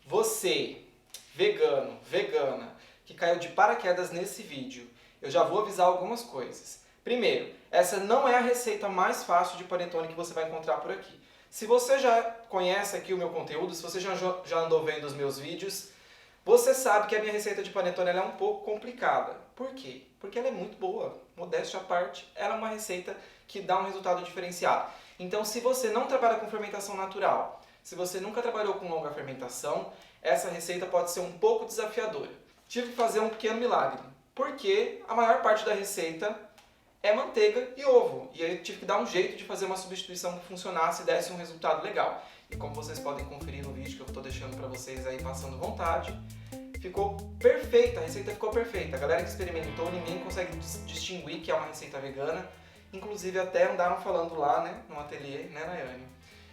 Você, vegano, vegana, que caiu de paraquedas nesse vídeo, eu já vou avisar algumas coisas. Primeiro, essa não é a receita mais fácil de panetone que você vai encontrar por aqui. Se você já conhece aqui o meu conteúdo, se você já andou vendo os meus vídeos, você sabe que a minha receita de panetone ela é um pouco complicada. Por quê? Porque ela é muito boa. Modéstia à parte, ela é uma receita que dá um resultado diferenciado. Então, se você não trabalha com fermentação natural, se você nunca trabalhou com longa fermentação, essa receita pode ser um pouco desafiadora. Tive que fazer um pequeno milagre, porque a maior parte da receita é manteiga e ovo. E aí eu tive que dar um jeito de fazer uma substituição que funcionasse e desse um resultado legal. E como vocês podem conferir no vídeo que eu estou deixando para vocês aí passando vontade, ficou perfeita, a receita ficou perfeita. A galera que experimentou, ninguém consegue distinguir que é uma receita vegana. Inclusive até andaram falando lá, né, no ateliê, né, Nayane,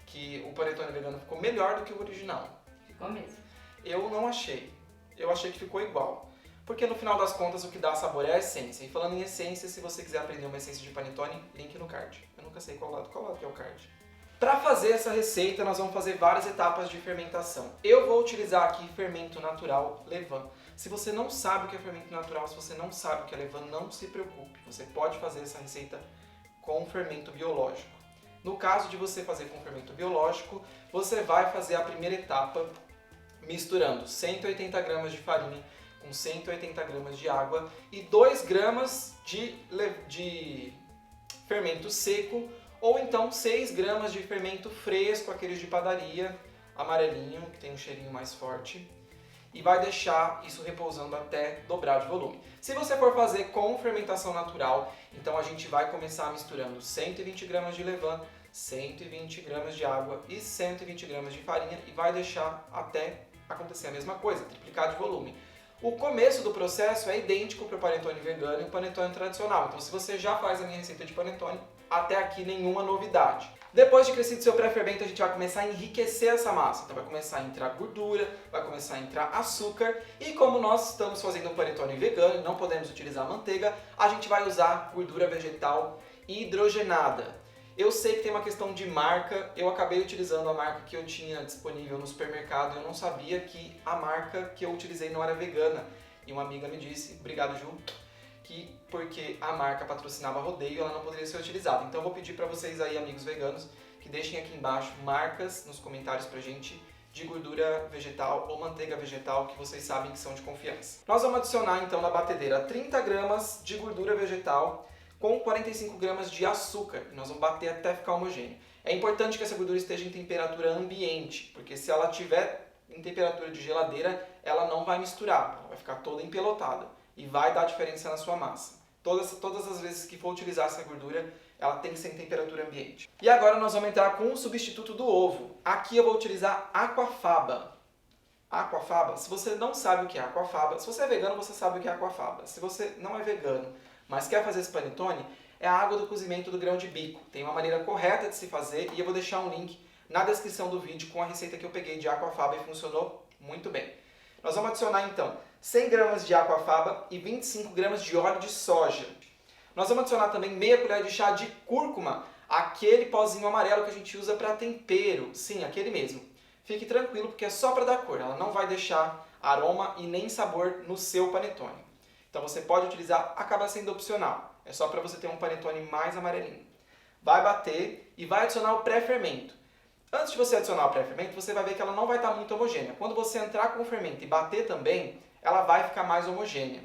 que o panetone vegano ficou melhor do que o original. Ficou mesmo. Eu não achei. Eu achei que ficou igual. Porque no final das contas o que dá sabor é a essência. E falando em essência, se você quiser aprender uma essência de panetone, link no card. Eu nunca sei qual lado que é o card. Para fazer essa receita, nós vamos fazer várias etapas de fermentação. Eu vou utilizar aqui fermento natural levain. Se você não sabe o que é fermento natural, se você não sabe o que é levain, não se preocupe. Você pode fazer essa receita com fermento biológico. No caso de você fazer com fermento biológico, você vai fazer a primeira etapa misturando 180 gramas de farinha com 180 gramas de água e 2 gramas de fermento seco ou então 6 gramas de fermento fresco, aqueles de padaria, amarelinho, que tem um cheirinho mais forte, e vai deixar isso repousando até dobrar de volume. Se você for fazer com fermentação natural, então a gente vai começar misturando 120 gramas de levain, 120 gramas de água e 120 gramas de farinha e vai deixar até acontecer a mesma coisa, triplicar de volume. O começo do processo é idêntico para o panetone vegano e o panetone tradicional. Então, se você já faz a minha receita de panetone, até aqui nenhuma novidade. Depois de crescido seu pré-fermento, a gente vai começar a enriquecer essa massa. Então, vai começar a entrar gordura, vai começar a entrar açúcar. E como nós estamos fazendo um panetone vegano e não podemos utilizar manteiga, a gente vai usar gordura vegetal hidrogenada. Eu sei que tem uma questão de marca, eu acabei utilizando a marca que eu tinha disponível no supermercado, eu não sabia que a marca que eu utilizei não era vegana. E uma amiga me disse, obrigado Ju, que porque a marca patrocinava rodeio, ela não poderia ser utilizada. Então eu vou pedir para vocês aí, amigos veganos, que deixem aqui embaixo marcas nos comentários pra gente de gordura vegetal ou manteiga vegetal que vocês sabem que são de confiança. Nós vamos adicionar então na batedeira 30 gramas de gordura vegetal, com 45 gramas de açúcar. Nós vamos bater até ficar homogêneo. É importante que essa gordura esteja em temperatura ambiente, porque se ela estiver em temperatura de geladeira, ela não vai misturar, ela vai ficar toda empelotada e vai dar diferença na sua massa. Todas as vezes que for utilizar essa gordura, ela tem que ser em temperatura ambiente. E agora nós vamos entrar com o substituto do ovo. Aqui eu vou utilizar aquafaba. Aquafaba, se você não sabe o que é aquafaba, se você é vegano, você sabe o que é aquafaba. Se você não é vegano, mas quer fazer esse panetone, é a água do cozimento do grão de bico. Tem uma maneira correta de se fazer e eu vou deixar um link na descrição do vídeo com a receita que eu peguei de aquafaba e funcionou muito bem. Nós vamos adicionar então 100 gramas de aquafaba e 25 gramas de óleo de soja. Nós vamos adicionar também meia colher de chá de cúrcuma, aquele pozinho amarelo que a gente usa para tempero. Sim, aquele mesmo. Fique tranquilo porque é só para dar cor, ela não vai deixar aroma e nem sabor no seu panetone. Então você pode utilizar, acaba sendo opcional. É só para você ter um panetone mais amarelinho. Vai bater e vai adicionar o pré-fermento. Antes de você adicionar o pré-fermento, você vai ver que ela não vai estar muito homogênea. Quando você entrar com o fermento e bater também, ela vai ficar mais homogênea.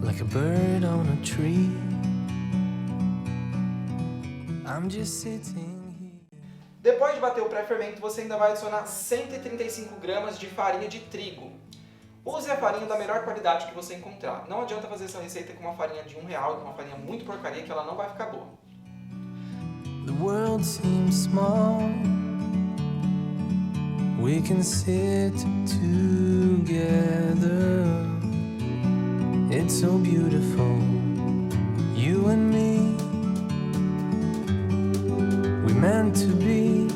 Like a bird on a tree, I'm just sitting here. Depois de bater o pré-fermento, você ainda vai adicionar 135 gramas de farinha de trigo. Use a farinha da melhor qualidade que você encontrar. Não adianta fazer essa receita com uma farinha de R$1, com uma farinha muito porcaria, que ela não vai ficar boa. The world seems small. We can sit together. It's so beautiful, you and me. We meant to be.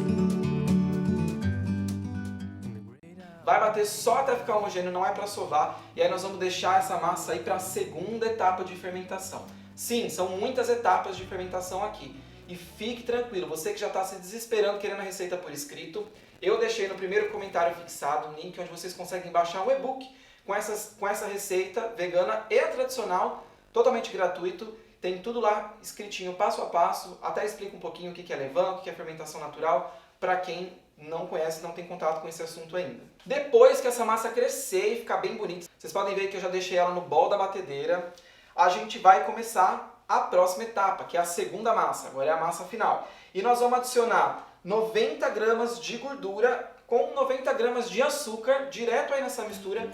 Vai bater bater só até ficar homogêneo, não é para sovar. E aí nós vamos deixar essa massa aí para a segunda etapa de fermentação. Sim, são muitas etapas de fermentação aqui. E fique tranquilo, você que já está se desesperando querendo a receita por escrito, eu deixei no primeiro comentário fixado um link onde vocês conseguem baixar um e-book com essa receita vegana e tradicional, totalmente gratuito. Tem tudo lá escritinho, passo a passo, até explica um pouquinho o que é levain, o que é fermentação natural, para quem não conhece, não tem contato com esse assunto ainda. Depois que essa massa crescer e ficar bem bonita, vocês podem ver que eu já deixei ela no bol da batedeira, a gente vai começar a próxima etapa, que é a segunda massa, agora é a massa final. E nós vamos adicionar 90 gramas de gordura com 90 gramas de açúcar direto aí nessa mistura.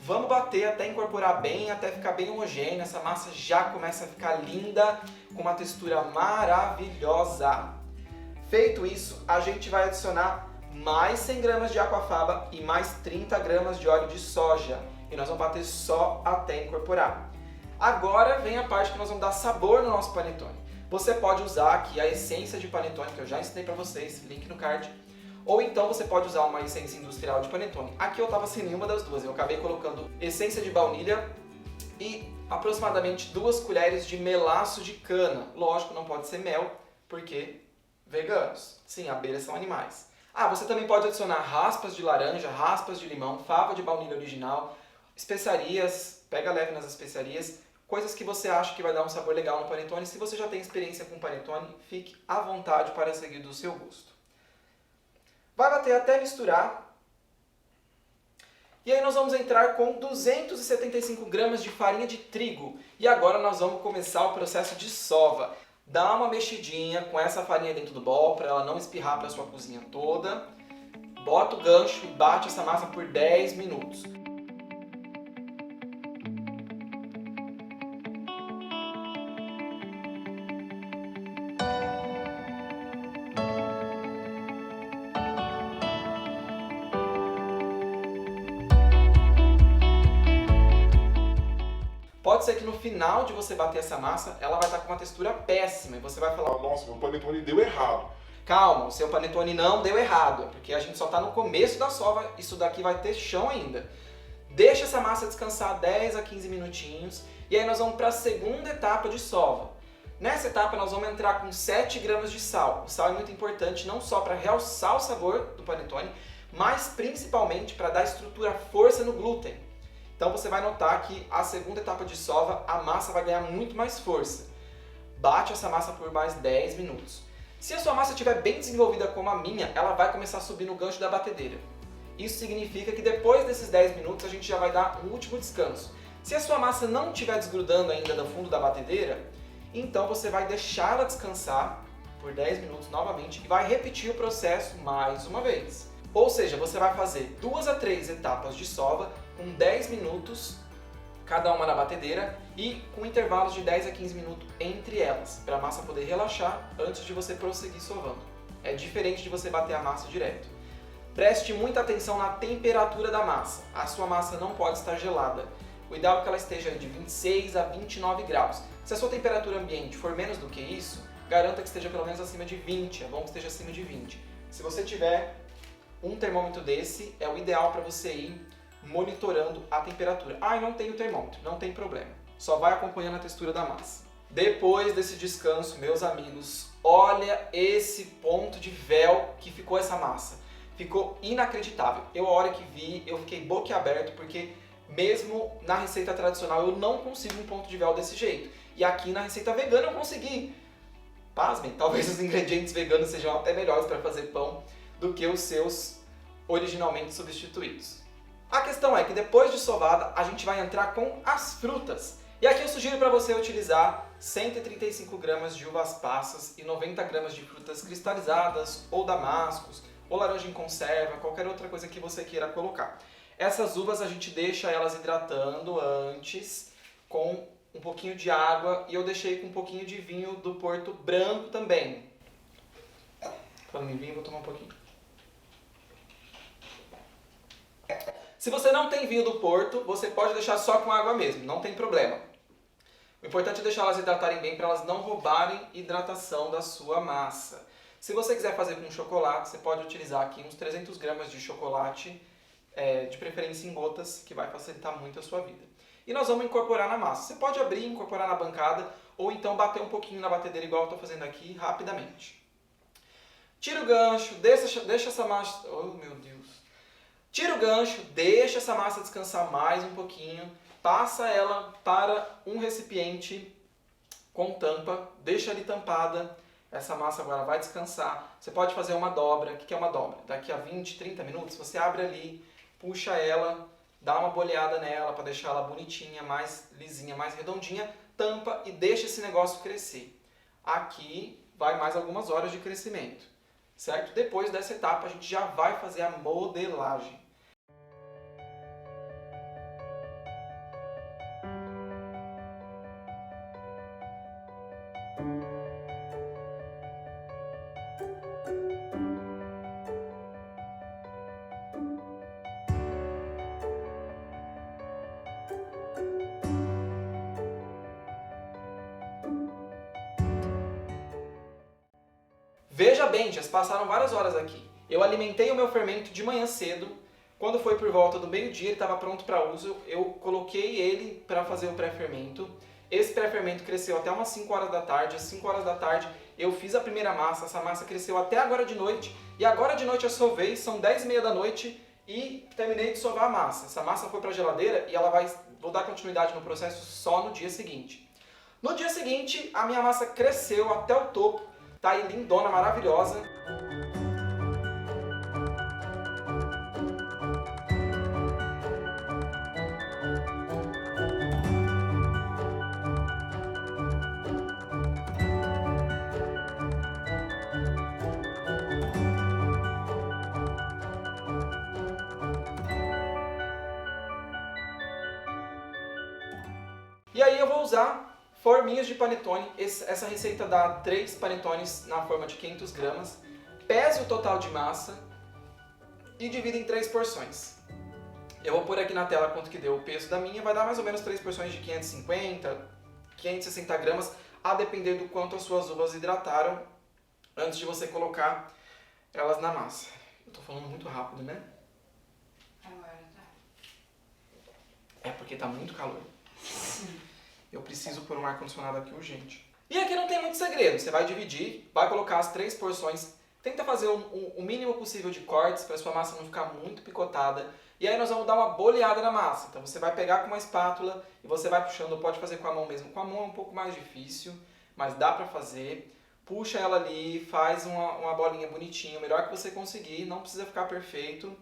Vamos bater até incorporar bem, até ficar bem homogêneo. Essa massa já começa a ficar linda, com uma textura maravilhosa. Feito isso, a gente vai adicionar mais 100 gramas de aquafaba e mais 30 gramas de óleo de soja. E nós vamos bater só até incorporar. Agora vem a parte que nós vamos dar sabor no nosso panetone. Você pode usar aqui a essência de panetone, que eu já ensinei para vocês, link no card. Ou então você pode usar uma essência industrial de panetone. Aqui eu estava sem nenhuma das duas, eu acabei colocando essência de baunilha e aproximadamente 2 colheres de melaço de cana. Lógico, não pode ser mel, porque veganos. Sim, abelhas são animais. Ah, você também pode adicionar raspas de laranja, raspas de limão, fava de baunilha original, especiarias, pega leve nas especiarias, coisas que você acha que vai dar um sabor legal no panetone. Se você já tem experiência com panetone, fique à vontade para seguir do seu gosto. Vai bater até misturar. E aí nós vamos entrar com 275 gramas de farinha de trigo. E agora nós vamos começar o processo de sova. Dá uma mexidinha com essa farinha dentro do bol para ela não espirrar para a sua cozinha toda. Bota o gancho e bate essa massa por 10 minutos. Pode ser que no final de você bater essa massa, ela vai estar com uma textura péssima e você vai falar: nossa, meu panetone deu errado. Calma, o seu panetone não deu errado, porque a gente só está no começo da sova, isso daqui vai ter chão ainda. Deixa essa massa descansar 10 a 15 minutinhos e aí nós vamos para a segunda etapa de sova. Nessa etapa nós vamos entrar com 7 gramas de sal. O sal é muito importante não só para realçar o sabor do panetone, mas principalmente para dar estrutura, força no glúten. Então você vai notar que a segunda etapa de sova, a massa vai ganhar muito mais força. Bate essa massa por mais 10 minutos. Se a sua massa estiver bem desenvolvida como a minha, ela vai começar a subir no gancho da batedeira. Isso significa que depois desses 10 minutos a gente já vai dar um último descanso. Se a sua massa não estiver desgrudando ainda do fundo da batedeira, então você vai deixar ela descansar por 10 minutos novamente e vai repetir o processo mais uma vez. Ou seja, você vai fazer 2 a 3 etapas de sova com 10 minutos cada uma na batedeira e com intervalos de 10 a 15 minutos entre elas, para a massa poder relaxar antes de você prosseguir sovando. É diferente de você bater a massa direto. Preste muita atenção na temperatura da massa. A sua massa não pode estar gelada. O ideal é que ela esteja de 26 a 29 graus. Se a sua temperatura ambiente for menos do que isso, garanta que esteja pelo menos acima de 20, é bom que esteja acima de 20. Se você tiver um termômetro desse, é o ideal para você ir monitorando a temperatura. Ah, eu não tenho termômetro, não tem problema. Só vai acompanhando a textura da massa. Depois desse descanso, meus amigos, olha esse ponto de véu que ficou essa massa. Ficou inacreditável. Eu, a hora que vi, eu fiquei boquiaberto, porque mesmo na receita tradicional eu não consigo um ponto de véu desse jeito. E aqui na receita vegana eu consegui. Pasmem, talvez os ingredientes veganos sejam até melhores para fazer pão do que os seus originalmente substituídos. A questão é que depois de sovada, a gente vai entrar com as frutas. E aqui eu sugiro para você utilizar 135 gramas de uvas passas e 90 gramas de frutas cristalizadas, ou damascos, ou laranja em conserva, qualquer outra coisa que você queira colocar. Essas uvas a gente deixa elas hidratando antes, com um pouquinho de água, e eu deixei com um pouquinho de vinho do Porto Branco também. Falando em vinho, vou tomar um pouquinho. Se você não tem vinho do Porto, você pode deixar só com água mesmo, não tem problema. O importante é deixar elas hidratarem bem para elas não roubarem hidratação da sua massa. Se você quiser fazer com chocolate, você pode utilizar aqui uns 300 gramas de chocolate, de preferência em gotas, que vai facilitar muito a sua vida. E nós vamos incorporar na massa. Você pode abrir e incorporar na bancada, ou então bater um pouquinho na batedeira igual eu estou fazendo aqui, rapidamente. Tira o gancho, deixa essa massa... Oh, meu Deus! Tira o gancho, deixa essa massa descansar mais um pouquinho, passa ela para um recipiente com tampa, deixa ali tampada, essa massa agora vai descansar. Você pode fazer uma dobra. O que é uma dobra? Daqui a 20, 30 minutos, você abre ali, puxa ela, dá uma boleada nela para deixar ela bonitinha, mais lisinha, mais redondinha, tampa e deixa esse negócio crescer. Aqui vai mais algumas horas de crescimento, certo? Depois dessa etapa a gente já vai fazer a modelagem. Veja bem, já se passaram várias horas aqui. Eu alimentei o meu fermento de manhã cedo. Quando foi por volta do meio-dia, ele estava pronto para uso. Eu coloquei ele para fazer o pré-fermento. Esse pré-fermento cresceu até umas 5 horas da tarde. Às 5 horas da tarde eu fiz a primeira massa. Essa massa cresceu até agora de noite. E agora de noite eu sovei, são 10h30 da noite e terminei de sovar a massa. Essa massa foi para a geladeira e vou dar continuidade no processo só no dia seguinte. No dia seguinte, a minha massa cresceu até o topo. Tá aí lindona, maravilhosa. E aí eu vou usar forminhas de panetone. Essa receita dá 3 panetones na forma de 500 gramas. Pese o total de massa e divida em 3 porções. Eu vou pôr aqui na tela quanto que deu o peso da minha. Vai dar mais ou menos 3 porções de 550, 560 gramas, a depender do quanto as suas uvas hidrataram antes de você colocar elas na massa. Eu tô falando muito rápido, né? Agora tá. É porque tá muito calor. Eu preciso pôr um ar-condicionado aqui urgente. E aqui não tem muito segredo. Você vai dividir, vai colocar as 3 porções. Tenta fazer o mínimo possível de cortes para sua massa não ficar muito picotada. E aí nós vamos dar uma boleada na massa. Então você vai pegar com uma espátula e você vai puxando. Pode fazer com a mão mesmo. Com a mão é um pouco mais difícil, mas dá para fazer. Puxa ela ali, faz uma bolinha bonitinha, o melhor que você conseguir. Não precisa ficar perfeito.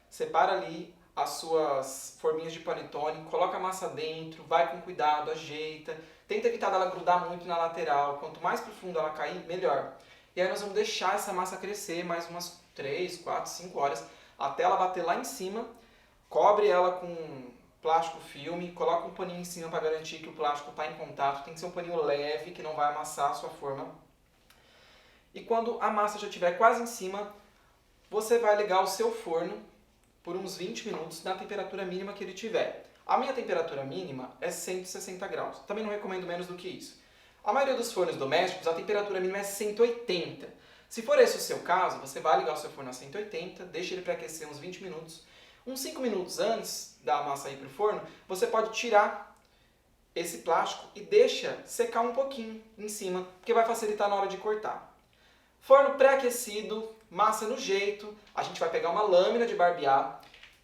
Separa ali as suas forminhas de panetone, coloca a massa dentro, vai com cuidado, ajeita, tenta evitar dela grudar muito na lateral, quanto mais profundo ela cair, melhor. E aí nós vamos deixar essa massa crescer mais umas 3, 4, 5 horas, até ela bater lá em cima, cobre ela com plástico filme, coloca um paninho em cima para garantir que o plástico está em contato, tem que ser um paninho leve, que não vai amassar a sua forma. E quando a massa já estiver quase em cima, você vai ligar o seu forno por uns 20 minutos na temperatura mínima que ele tiver. A minha temperatura mínima é 160 graus. Também não recomendo menos do que isso. A maioria dos fornos domésticos, a temperatura mínima é 180. Se for esse o seu caso, você vai ligar o seu forno a 180, deixa ele pré-aquecer uns 20 minutos. Uns 5 minutos antes da massa ir para o forno, você pode tirar esse plástico e deixa secar um pouquinho em cima, porque vai facilitar na hora de cortar. Forno pré-aquecido, massa no jeito, a gente vai pegar uma lâmina de barbear,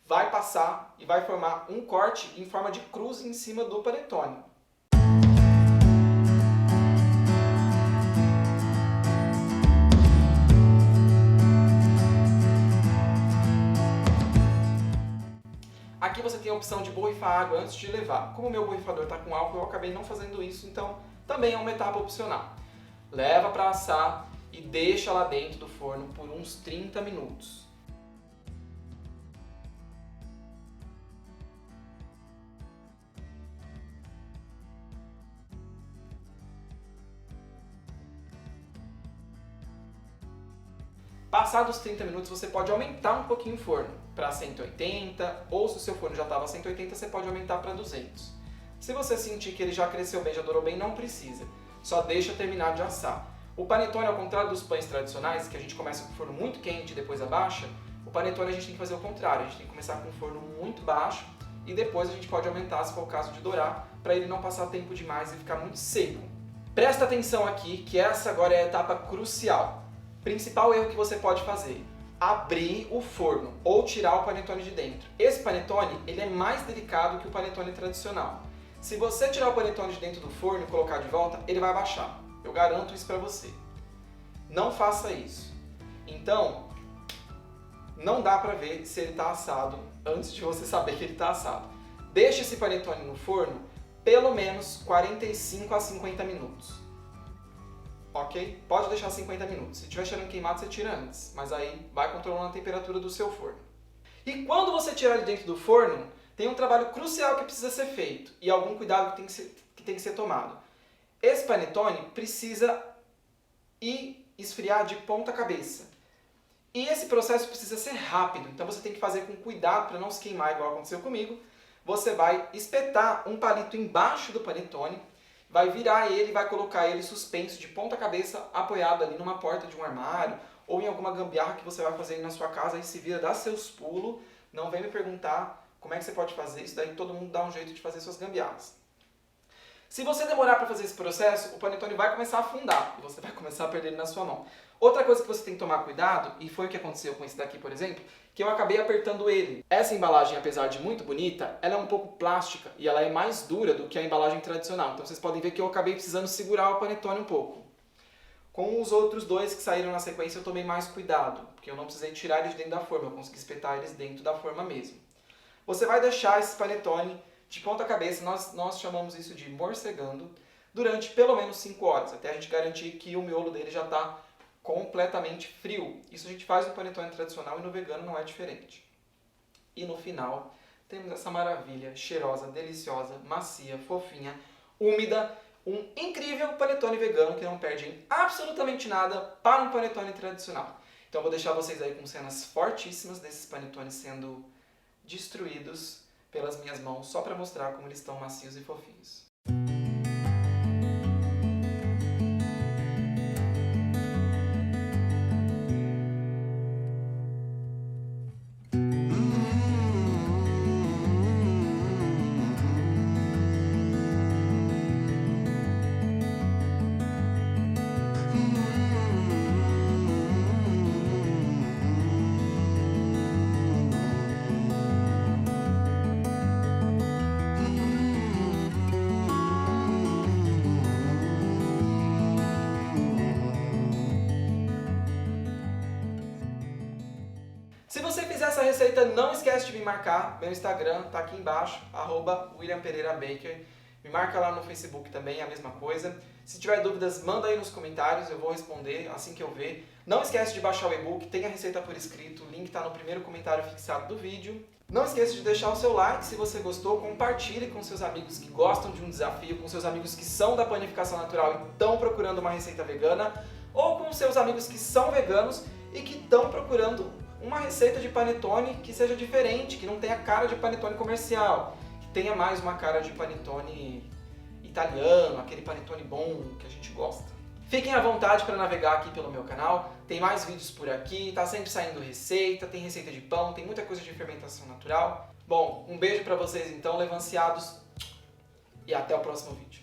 vai passar e vai formar um corte em forma de cruz em cima do panetone. Aqui você tem a opção de borrifar água antes de levar. Como o meu borrifador está com álcool, eu acabei não fazendo isso, então também é uma etapa opcional. Leva para assar e deixa lá dentro do forno por uns 30 minutos. Passados os 30 minutos, você pode aumentar um pouquinho o forno para 180, ou se o seu forno já estava 180, você pode aumentar para 200. Se você sentir que ele já cresceu bem, já dourou bem, não precisa. Só deixa terminar de assar. O panetone, ao contrário dos pães tradicionais, que a gente começa com o forno muito quente e depois abaixa, o panetone a gente tem que fazer o contrário. A gente tem que começar com o forno muito baixo e depois a gente pode aumentar, se for o caso de dourar, para ele não passar tempo demais e ficar muito seco. Presta atenção aqui, que essa agora é a etapa crucial. Principal erro que você pode fazer: abrir o forno ou tirar o panetone de dentro. Esse panetone, ele é mais delicado que o panetone tradicional. Se você tirar o panetone de dentro do forno e colocar de volta, ele vai baixar. Eu garanto isso para você. Não faça isso. Então, não dá para ver se ele está assado antes de você saber que ele está assado. Deixe esse panetone no forno pelo menos 45 a 50 minutos. Ok? Pode deixar 50 minutos. Se estiver cheirando queimado, você tira antes. Mas aí vai controlando a temperatura do seu forno. E quando você tirar ele dentro do forno, tem um trabalho crucial que precisa ser feito. E algum cuidado que tem que ser tomado. Esse panetone precisa ir esfriar de ponta cabeça. E esse processo precisa ser rápido. Então você tem que fazer com cuidado para não se queimar igual aconteceu comigo. Você vai espetar um palito embaixo do panetone, vai virar ele e vai colocar ele suspenso de ponta cabeça, apoiado ali numa porta de um armário ou em alguma gambiarra que você vai fazer aí na sua casa e se vira, dá seus pulos. Não vem me perguntar como é que você pode fazer isso, daí todo mundo dá um jeito de fazer suas gambiarras. Se você demorar para fazer esse processo, o panetone vai começar a afundar e você vai começar a perder ele na sua mão. Outra coisa que você tem que tomar cuidado, e foi o que aconteceu com esse daqui, por exemplo, que eu acabei apertando ele. Essa embalagem, apesar de muito bonita, ela é um pouco plástica e ela é mais dura do que a embalagem tradicional. Então vocês podem ver que eu acabei precisando segurar o panetone um pouco. Com os outros dois que saíram na sequência, eu tomei mais cuidado, porque eu não precisei tirar eles de dentro da forma, eu consegui espetar eles dentro da forma mesmo. Você vai deixar esse panetone de ponta cabeça, nós chamamos isso de morcegando, durante pelo menos 5 horas, até a gente garantir que o miolo dele já está completamente frio. Isso a gente faz no panetone tradicional e no vegano não é diferente. E no final, temos essa maravilha, cheirosa, deliciosa, macia, fofinha, úmida, um incrível panetone vegano que não perde em absolutamente nada para um panetone tradicional. Então eu vou deixar vocês aí com cenas fortíssimas desses panetones sendo destruídos pelas minhas mãos, só para mostrar como eles estão macios e fofinhos. Se você fizer essa receita, não esquece de me marcar. Meu Instagram tá aqui embaixo, @WilliamPereiraBaker. Me marca lá no Facebook também, a mesma coisa. Se tiver dúvidas, manda aí nos comentários, eu vou responder assim que eu ver. Não esquece de baixar o e-book, tem a receita por escrito, o link está no primeiro comentário fixado do vídeo. Não esqueça de deixar o seu like se você gostou, compartilhe com seus amigos que gostam de um desafio, com seus amigos que são da panificação natural e estão procurando uma receita vegana, ou com seus amigos que são veganos e que estão procurando uma receita de panetone que seja diferente, que não tenha cara de panetone comercial, que tenha mais uma cara de panetone italiano, aquele panetone bom que a gente gosta. Fiquem à vontade para navegar aqui pelo meu canal, tem mais vídeos por aqui, tá sempre saindo receita, tem receita de pão, tem muita coisa de fermentação natural. Bom, um beijo para vocês então, levanciados, e até o próximo vídeo.